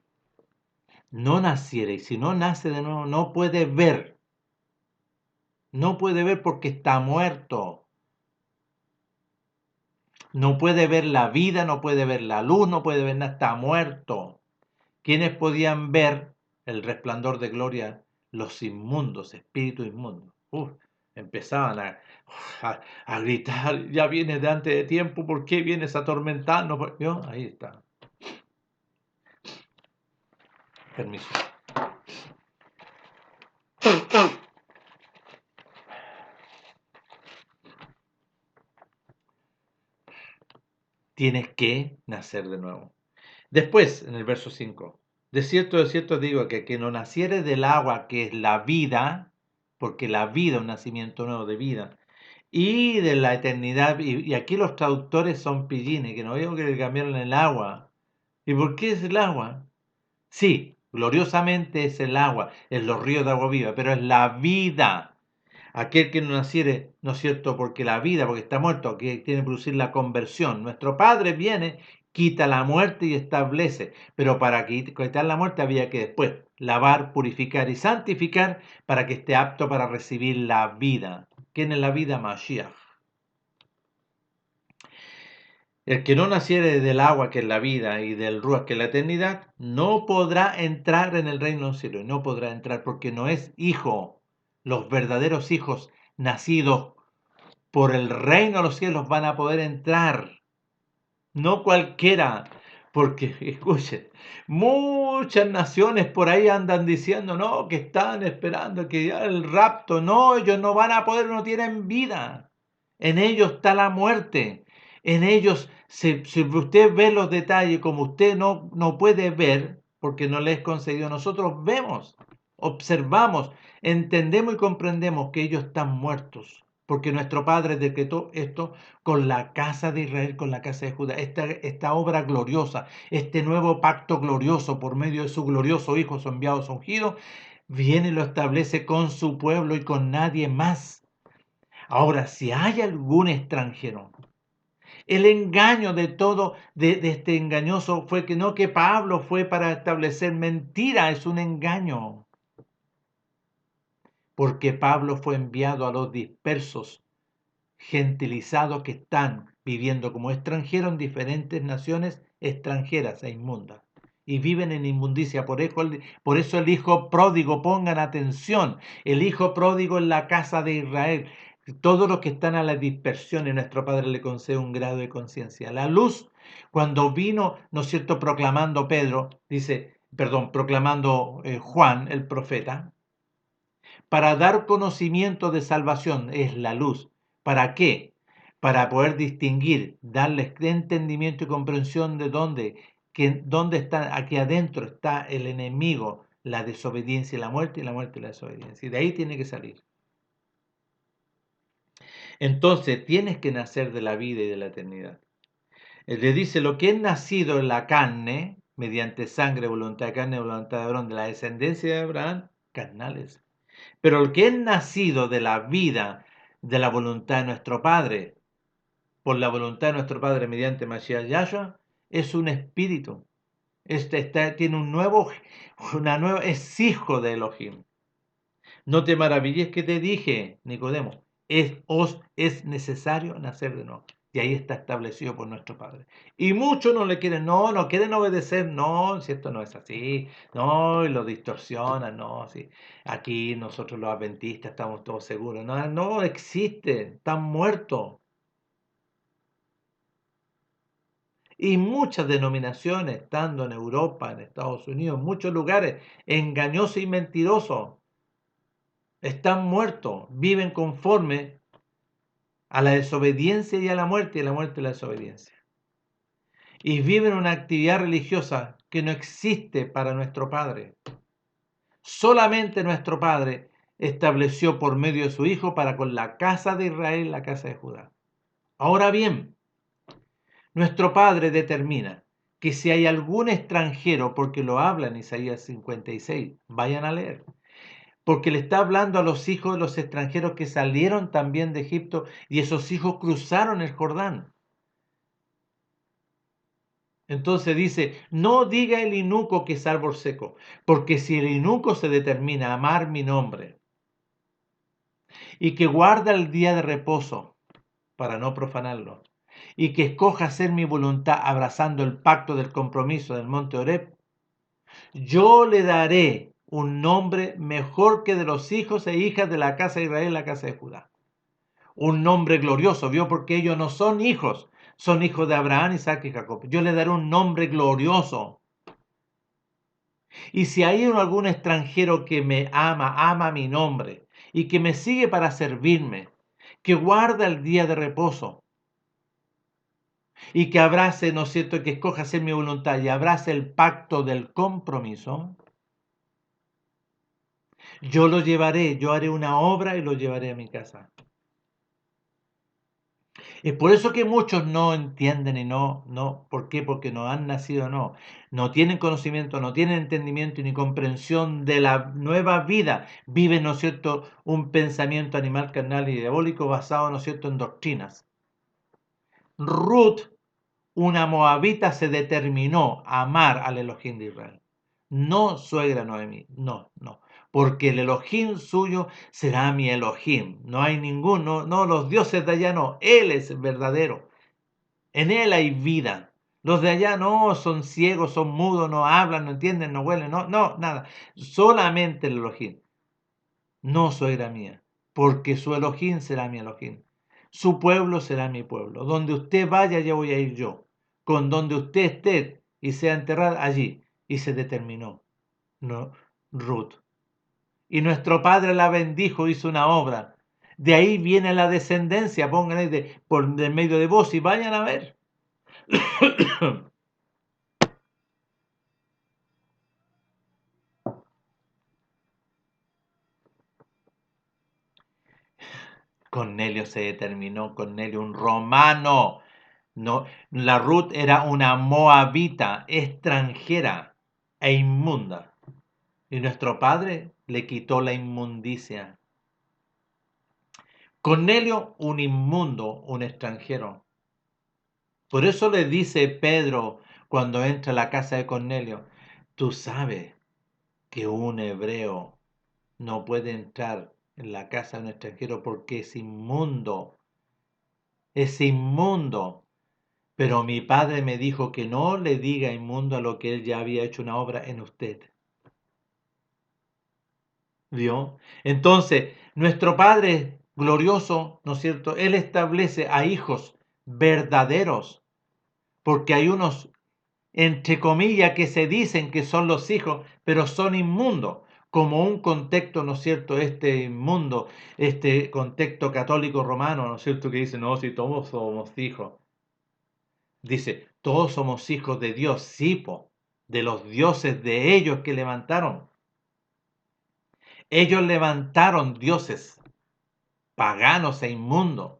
no naciere, y si no nace de nuevo, no puede ver. No puede ver porque está muerto. No puede ver la vida, no puede ver la luz, no puede ver nada, está muerto. ¿Quiénes podían ver el resplandor de gloria? Los inmundos, espíritus inmundos. Empezaban a gritar: ya vienes de antes de tiempo, ¿por qué vienes a atormentarnos? ¿Yo? Ahí está. Permiso. Tienes que nacer de nuevo. Después, en el verso 5, de cierto digo que no naciere del agua, que es la vida, porque la vida es un nacimiento nuevo de vida, y de la eternidad, y aquí los traductores son pillines, que no veo que le cambiaron el agua. ¿Y por qué es el agua? Sí, gloriosamente es el agua, es los ríos de agua viva, pero es la vida. Aquel que no naciere, ¿no es cierto?, porque la vida, porque está muerto, que tiene que producir la conversión. Nuestro Padre viene, quita la muerte y establece, pero para quitar la muerte había que después lavar, purificar y santificar para que esté apto para recibir la vida. ¿Quién es la vida? Mashiach. El que no naciere del agua, que es la vida, y del ruach, que es la eternidad, no podrá entrar en el reino de los cielos. No podrá entrar porque no es hijo. Los verdaderos hijos nacidos por el reino de los cielos van a poder entrar. No cualquiera, Porque, escuchen, muchas naciones por ahí andan diciendo, no, que están esperando que ya el rapto, no, ellos no van a poder, no tienen vida. En ellos está la muerte. En ellos, si usted ve los detalles como usted no puede ver, porque no le es concedido, nosotros vemos, observamos, entendemos y comprendemos que ellos están muertos. Porque nuestro Padre decretó esto con la casa de Israel, con la casa de Judá, esta obra gloriosa, este nuevo pacto glorioso por medio de su glorioso Hijo, su enviado, su ungido, viene y lo establece con su pueblo y con nadie más. Ahora, si hay algún extranjero, el engaño de todo, de este engañoso fue que no que Pablo fue para establecer mentira, es un engaño, porque Pablo fue enviado a los dispersos gentilizados que están viviendo como extranjeros en diferentes naciones extranjeras e inmundas. Y viven en inmundicia. Por eso el hijo pródigo, pongan atención, el hijo pródigo en la casa de Israel. Todos los que están a la dispersión, y nuestro Padre le concede un grado de conciencia. La luz, cuando vino, ¿no es cierto?, proclamando Pedro, proclamando Juan, el profeta, para dar conocimiento de salvación, es la luz. ¿Para qué? Para poder distinguir, darles entendimiento y comprensión de dónde está, aquí adentro está el enemigo, la desobediencia y la muerte y la desobediencia. Y de ahí tiene que salir. Entonces tienes que nacer de la vida y de la eternidad. Le dice, lo que es nacido en la carne, mediante sangre, voluntad de carne, voluntad de Abraham, de la descendencia de Abraham, carnales. Pero el que es nacido de la vida, de la voluntad de nuestro Padre, por la voluntad de nuestro Padre mediante Mashiach Yahshua, es un espíritu. Tiene es hijo de Elohim. No te maravilles que te dije, Nicodemo, os es necesario nacer de nuevo. Y ahí está establecido por nuestro Padre. Y muchos no le quieren, no quieren obedecer, no, si esto no es así, no, y lo distorsionan, no, sí. Aquí nosotros los adventistas estamos todos seguros, no, no existe, están muertos. Y muchas denominaciones, estando en Europa, en Estados Unidos, en muchos lugares, engañosos y mentirosos, están muertos, viven conforme a la desobediencia y a la muerte, y a la muerte y la desobediencia. Y viven una actividad religiosa que no existe para nuestro Padre. Solamente nuestro Padre estableció por medio de su Hijo para con la casa de Israel, la casa de Judá. Ahora bien, nuestro Padre determina que si hay algún extranjero, porque lo habla en Isaías 56, vayan a leer, porque le está hablando a los hijos de los extranjeros que salieron también de Egipto y esos hijos cruzaron el Jordán. Entonces dice, no diga el inuco que es árbol seco, porque si el inuco se determina a amar mi nombre y que guarda el día de reposo para no profanarlo, y que escoja hacer mi voluntad abrazando el pacto del compromiso del monte Oreb, yo le daré un nombre mejor que de los hijos e hijas de la casa de Israel, la casa de Judá. Un nombre glorioso, ¿vio? Porque ellos no son hijos de Abraham, Isaac y Jacob. Yo le daré un nombre glorioso. Y si hay algún extranjero que me ama mi nombre, y que me sigue para servirme, que guarda el día de reposo, y que abrace, ¿no es cierto?, que escoja hacer mi voluntad y abrace el pacto del compromiso, yo lo llevaré, yo haré una obra y lo llevaré a mi casa. Es por eso que muchos no entienden y ¿por qué? Porque no han nacido, no tienen conocimiento, no tienen entendimiento ni comprensión de la nueva vida. Viven, ¿no es cierto?, un pensamiento animal, carnal y diabólico basado, ¿no es cierto?, en doctrinas. Ruth, una moabita, se determinó a amar al Elohim de Israel. No suegra Noemí, no, porque el Elohim suyo será mi Elohim. No hay ninguno, no, los dioses de allá no, Él es el verdadero. En Él hay vida. Los de allá no, son ciegos, son mudos, no hablan, no entienden, no huelen, no, nada. Solamente el Elohim. No suegra mía, porque su Elohim será mi Elohim. Su pueblo será mi pueblo. Donde usted vaya, ya voy a ir yo. Con donde usted esté, y sea enterrada allí. Y se determinó, no, Ruth. Y nuestro padre la bendijo, hizo una obra. De ahí viene la descendencia, pónganle por de medio de vos y vayan a ver. Cornelio se determinó, Cornelio, un romano. No, la Ruth era una moabita, extranjera e inmunda. Y nuestro padre le quitó la inmundicia. Cornelio, un inmundo, un extranjero. Por eso le dice Pedro cuando entra a la casa de Cornelio, tú sabes que un hebreo no puede entrar en la casa de un extranjero porque es inmundo, es inmundo. Pero mi padre me dijo que no le diga inmundo a lo que él ya había hecho una obra en usted. ¿Vio? Entonces, nuestro Padre glorioso, ¿no es cierto? Él establece a hijos verdaderos, porque hay unos, entre comillas, que se dicen que son los hijos, pero son inmundos, como un contexto, ¿no es cierto? Este inmundo, este contexto católico romano, ¿no es cierto? Que dice, no, si todos somos hijos. Dice, todos somos hijos de Dios, sí, de los dioses de ellos que levantaron. Ellos levantaron dioses paganos e inmundos,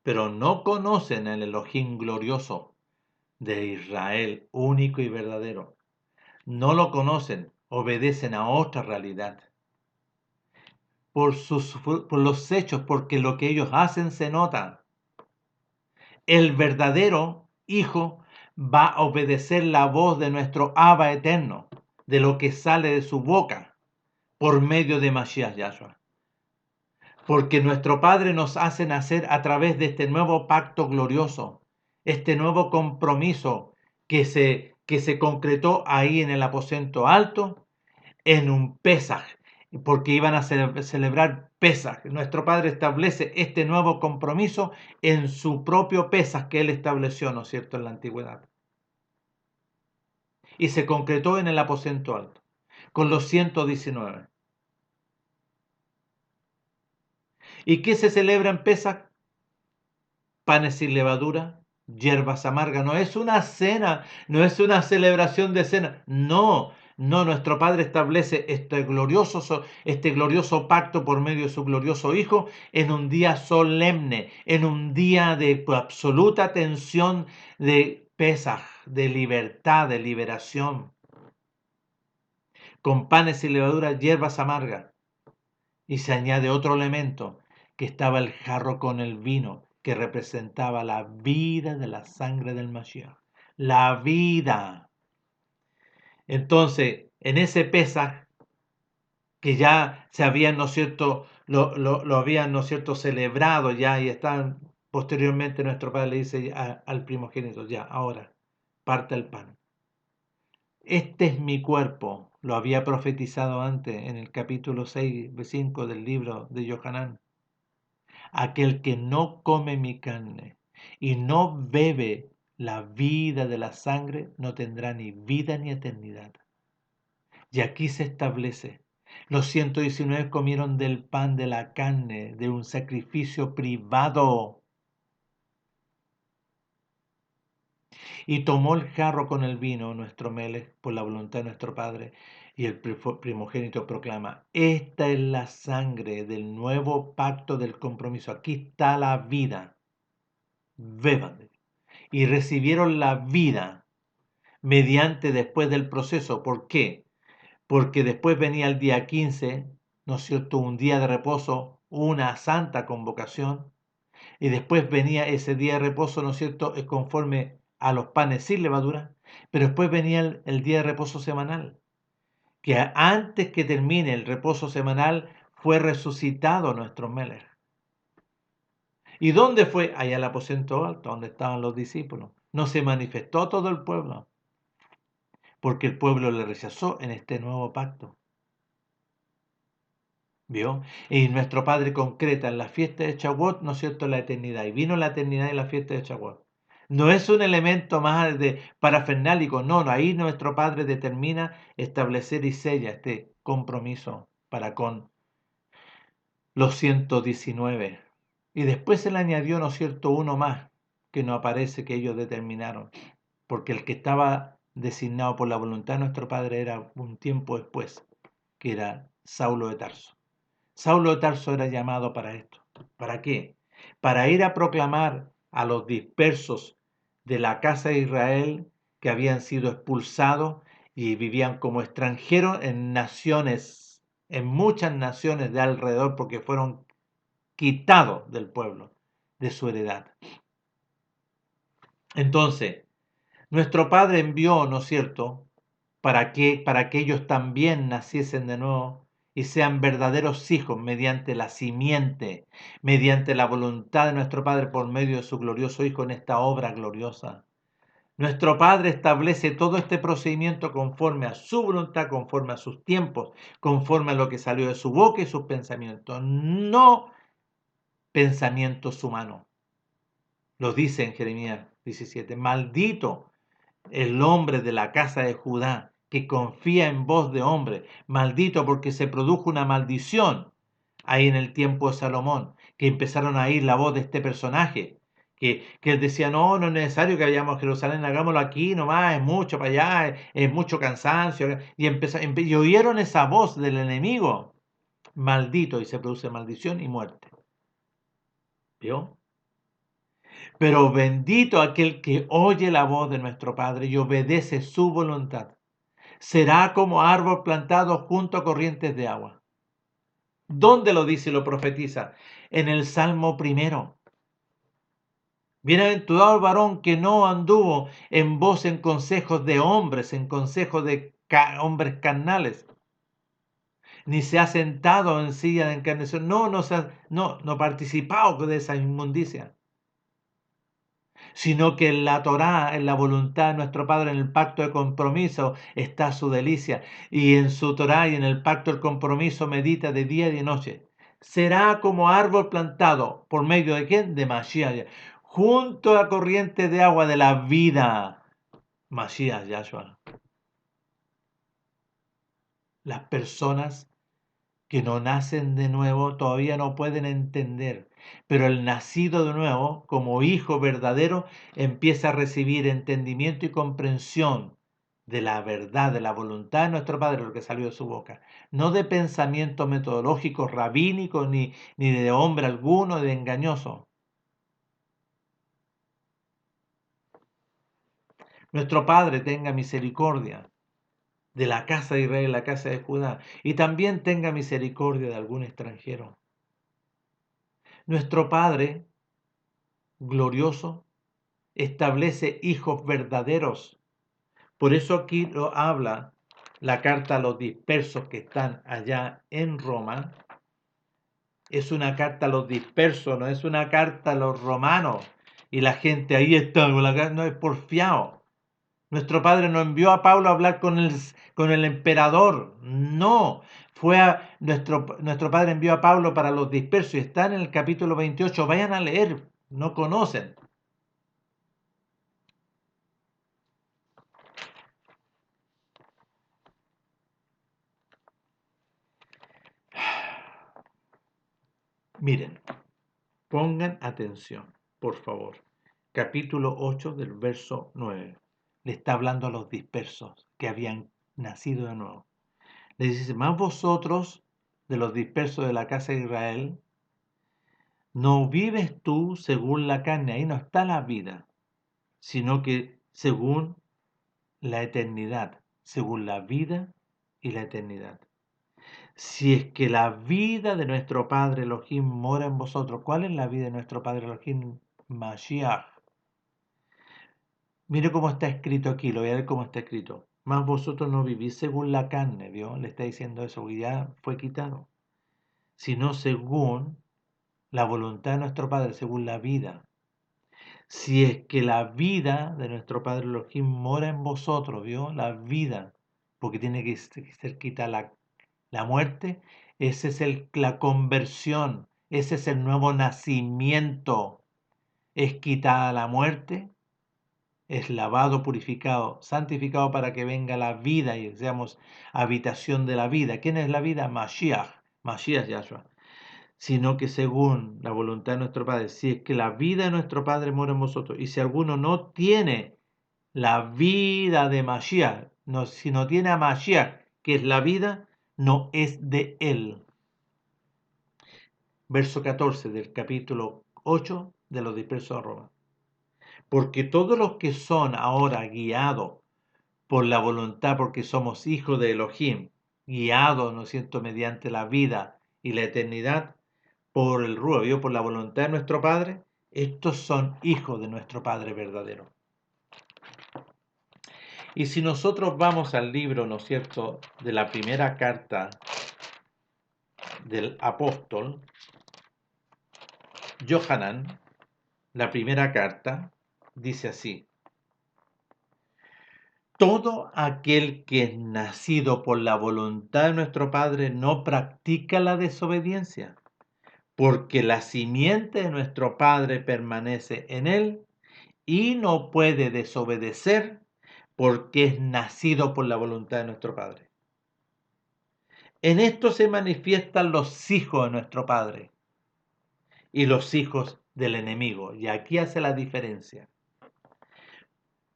pero no conocen el Elohim glorioso de Israel, único y verdadero. No lo conocen, obedecen a otra realidad. Por los hechos, porque lo que ellos hacen se nota. El verdadero Hijo va a obedecer la voz de nuestro Abba eterno, de lo que sale de su boca, por medio de Mashiach Yahshua. Porque nuestro Padre nos hace nacer a través de este nuevo pacto glorioso, este nuevo compromiso que se concretó ahí en el aposento alto, en un Pesaj, porque iban a celebrar Pesaj. Nuestro Padre establece este nuevo compromiso en su propio Pesaj que Él estableció, ¿no es cierto?, en la antigüedad. Y se concretó en el aposento alto, con los 119. ¿Y qué se celebra en Pesaj? Panes sin levadura, hierbas amargas. No es una cena, no es una celebración de cena. No, no, nuestro Padre establece este glorioso pacto por medio de su glorioso Hijo en un día solemne, en un día de absoluta tensión de Pesaj, de libertad, de liberación, con panes sin levadura, hierbas amargas. Y se añade otro elemento, que estaba el jarro con el vino, que representaba la vida de la sangre del Mashiach. La vida. Entonces, en ese Pesaj, que ya se habían, ¿no es cierto?, lo habían, ¿no es cierto?, celebrado ya y están, posteriormente nuestro padre le dice al primogénito, ya, ahora, parte el pan. Este es mi cuerpo, lo había profetizado antes en el capítulo 6, 5 del libro de Yohanan. Aquel que no come mi carne y no bebe la vida de la sangre no tendrá ni vida ni eternidad. Y aquí se establece. Los 119 comieron del pan de la carne, de un sacrificio privado. Y tomó el jarro con el vino, nuestro Melech, por la voluntad de nuestro Padre. Y el primogénito proclama, esta es la sangre del nuevo pacto del compromiso. Aquí está la vida. Beban. Y recibieron la vida mediante después del proceso. ¿Por qué? Porque después venía el día 15, ¿no es cierto?, un día de reposo, una santa convocación, y después venía ese día de reposo, ¿no es cierto?, es conforme a los panes sin levadura, pero después venía el día de reposo semanal, que antes que termine el reposo semanal fue resucitado nuestro Melech. ¿Y dónde fue? Allá al aposento alto, donde estaban los discípulos. No se manifestó todo el pueblo, porque el pueblo le rechazó en este nuevo pacto. ¿Vio? Y nuestro Padre concreta en la fiesta de Shavuot, ¿no es cierto?, la eternidad. Y vino la eternidad en la fiesta de Shavuot. No es un elemento más de parafernalico, no, no, ahí nuestro Padre determina establecer y sella este compromiso para con los 119. Y después se le añadió, ¿no es cierto?, uno más que no aparece que ellos determinaron, porque el que estaba designado por la voluntad de nuestro Padre era un tiempo después, que era Saulo de Tarso. Saulo de Tarso era llamado para esto. ¿Para qué? Para ir a proclamar a los dispersos de la casa de Israel que habían sido expulsados y vivían como extranjeros en naciones, en muchas naciones de alrededor, porque fueron quitados del pueblo, de su heredad. Entonces, nuestro Padre envió, ¿no es cierto?, para que ellos también naciesen de nuevo y sean verdaderos hijos mediante la simiente, mediante la voluntad de nuestro Padre por medio de su glorioso Hijo en esta obra gloriosa. Nuestro Padre establece todo este procedimiento conforme a su voluntad, conforme a sus tiempos, conforme a lo que salió de su boca y sus pensamientos, no pensamientos humanos. Lo dice en Jeremías 17, maldito el hombre de la casa de Judá que confía en voz de hombre, maldito porque se produjo una maldición ahí en el tiempo de Salomón, que empezaron a oír la voz de este personaje, que él decía, no, no es necesario que vayamos a Jerusalén, hagámoslo aquí nomás, es mucho para allá, es mucho cansancio, y oyeron esa voz del enemigo, maldito, y se produce maldición y muerte. ¿Vio? Pero bendito aquel que oye la voz de nuestro Padre y obedece su voluntad. Será como árbol plantado junto a corrientes de agua. ¿Dónde lo dice y lo profetiza? En el Salmo primero. Bienaventurado el varón que no anduvo en consejos de hombres, en consejos de hombres carnales, ni se ha sentado en silla de encarnación. No participado de esa inmundicia, sino que en la Torá, en la voluntad de nuestro Padre, en el pacto de compromiso, está su delicia. Y en su Torá y en el pacto del compromiso medita de día y de noche. Será como árbol plantado, ¿por medio de quién? De Mashiach, junto a corriente de agua de la vida. Mashiach, Yahshua. Las personas que no nacen de nuevo todavía no pueden entender, pero el nacido de nuevo, como hijo verdadero, empieza a recibir entendimiento y comprensión de la verdad, de la voluntad de nuestro Padre, lo que salió de su boca, no de pensamientos metodológicos, rabínicos, ni de hombre alguno, de engañoso. Nuestro Padre tenga misericordia de la casa de Israel, la casa de Judá, y también tenga misericordia de algún extranjero. Nuestro Padre glorioso establece hijos verdaderos. Por eso aquí lo habla la carta a los dispersos que están allá en Roma. Es una carta a los dispersos, no es una carta a los romanos. Y la gente ahí está con la carta, no es porfiado. Nuestro Padre no envió a Pablo a hablar con el emperador. No, nuestro Padre envió a Pablo para los dispersos y está en el capítulo 28. Vayan a leer, no conocen. Miren, pongan atención, por favor. Capítulo 8 del verso 9. Le está hablando a los dispersos que habían nacido de nuevo. Le dice, más vosotros, de los dispersos de la casa de Israel, no vives tú según la carne, ahí no está la vida, sino que según la eternidad, según la vida y la eternidad. Si es que la vida de nuestro Padre Elohim mora en vosotros, ¿cuál es la vida de nuestro Padre Elohim? Mashiach. Mire cómo está escrito aquí, lo voy a ver cómo está escrito. Más vosotros no vivís según la carne, ¿vio? Le está diciendo eso, que ya fue quitado. Sino según la voluntad de nuestro Padre, según la vida. Si es que la vida de nuestro Padre Elohim mora en vosotros, ¿vio? La vida, porque tiene que ser quitada la muerte, esa es la conversión, ese es el nuevo nacimiento. Es quitada la muerte es lavado, purificado, santificado para que venga la vida y seamos habitación de la vida. ¿Quién es la vida? Mashiach, Mashiach Yahshua. Sino que según la voluntad de nuestro Padre, si es que la vida de nuestro Padre mora en vosotros, y si alguno no tiene la vida de Mashiach, no, si no tiene a Mashiach, que es la vida, no es de él. Verso 14 del capítulo 8 de los dispersos a Roma. Porque todos los que son ahora guiados por la voluntad, porque somos hijos de Elohim, guiados, ¿no es cierto?, mediante la vida y la eternidad, por el Ruach, por la voluntad de nuestro Padre, estos son hijos de nuestro Padre verdadero. Y si nosotros vamos al libro, ¿no es cierto?, de la primera carta del apóstol Yohanan, la primera carta, dice así: todo aquel que es nacido por la voluntad de nuestro Padre no practica la desobediencia, porque la simiente de nuestro Padre permanece en él y no puede desobedecer porque es nacido por la voluntad de nuestro Padre. En esto se manifiestan los hijos de nuestro Padre y los hijos del enemigo. Y aquí hace la diferencia.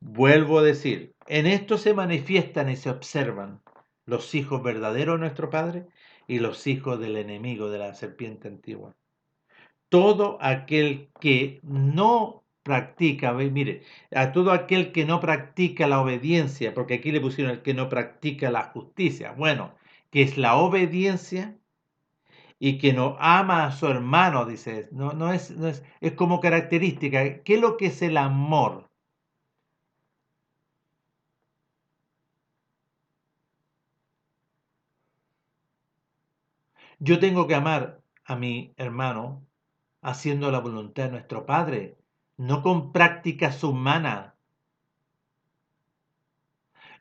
Vuelvo a decir, en esto se manifiestan y se observan los hijos verdaderos de nuestro Padre y los hijos del enemigo, de la serpiente antigua. Todo aquel que no practica, mire, a todo aquel que no practica la obediencia, porque aquí le pusieron el que no practica la justicia, bueno, que es la obediencia y que no ama a su hermano, dice, no es como característica. ¿Qué es lo que es el amor? Yo tengo que amar a mi hermano haciendo la voluntad de nuestro Padre, no con prácticas humanas.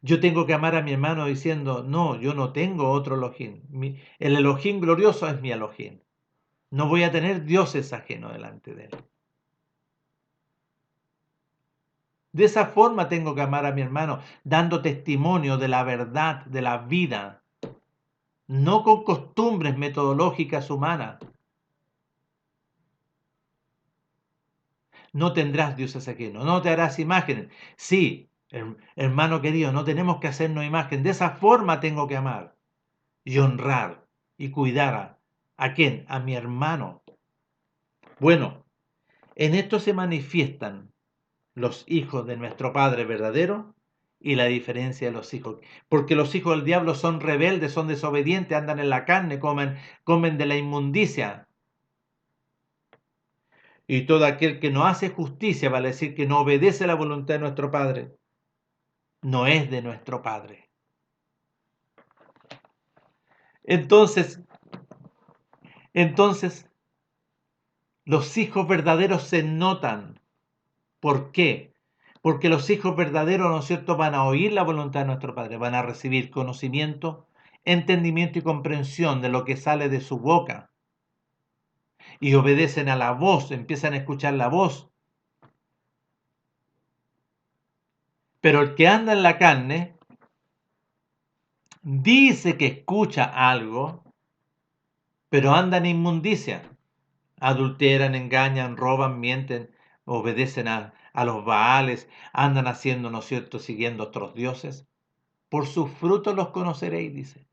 Yo tengo que amar a mi hermano diciendo, no, yo no tengo otro Elohim. El Elohim glorioso es mi Elohim. No voy a tener dioses ajenos delante de él. De esa forma tengo que amar a mi hermano, dando testimonio de la verdad, de la vida, no con costumbres metodológicas humanas. No tendrás dioses ajenos, no te harás imágenes. Sí, hermano querido, no tenemos que hacernos imagen. De esa forma tengo que amar y honrar y cuidar ¿a quién? A mi hermano. Bueno, en esto se manifiestan los hijos de nuestro Padre verdadero y la diferencia de los hijos. Porque los hijos del diablo son rebeldes, son desobedientes, andan en la carne, comen de la inmundicia. Y todo aquel que no hace justicia, vale decir que no obedece la voluntad de nuestro Padre, no es de nuestro Padre. Entonces, los hijos verdaderos se notan. ¿Por qué? Porque los hijos verdaderos, ¿no es cierto?, van a oír la voluntad de nuestro Padre, van a recibir conocimiento, entendimiento y comprensión de lo que sale de su boca. Y obedecen a la voz, empiezan a escuchar la voz. Pero el que anda en la carne dice que escucha algo, pero anda en inmundicia. Adulteran, engañan, roban, mienten, obedecen a los Baales, andan haciendo, ¿no es cierto?, siguiendo otros dioses. Por sus frutos los conoceréis, dice.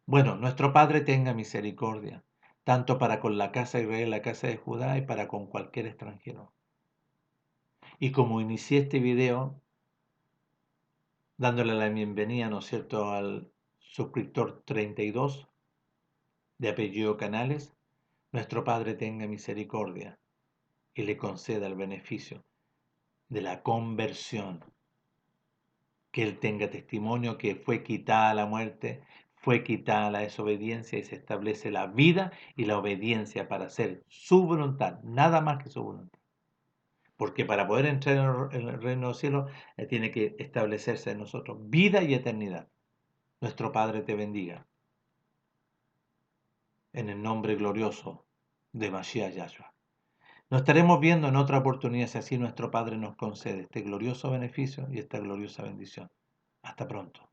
Bueno, nuestro Padre tenga misericordia, tanto para con la casa de Israel, la casa de Judá, y para con cualquier extranjero. Y como inicié este video, dándole la bienvenida, ¿no es cierto?, al suscriptor 32, de apellido Canales, nuestro Padre tenga misericordia y le conceda el beneficio de la conversión, que Él tenga testimonio que fue quitada la muerte, fue quitada la desobediencia y se establece la vida y la obediencia para hacer su voluntad, nada más que su voluntad. Porque para poder entrar en el reino de los cielos, tiene que establecerse en nosotros vida y eternidad. Nuestro Padre te bendiga. En el nombre glorioso de Mashiach Yahshua. Nos estaremos viendo en otra oportunidad si así nuestro Padre nos concede este glorioso beneficio y esta gloriosa bendición. Hasta pronto.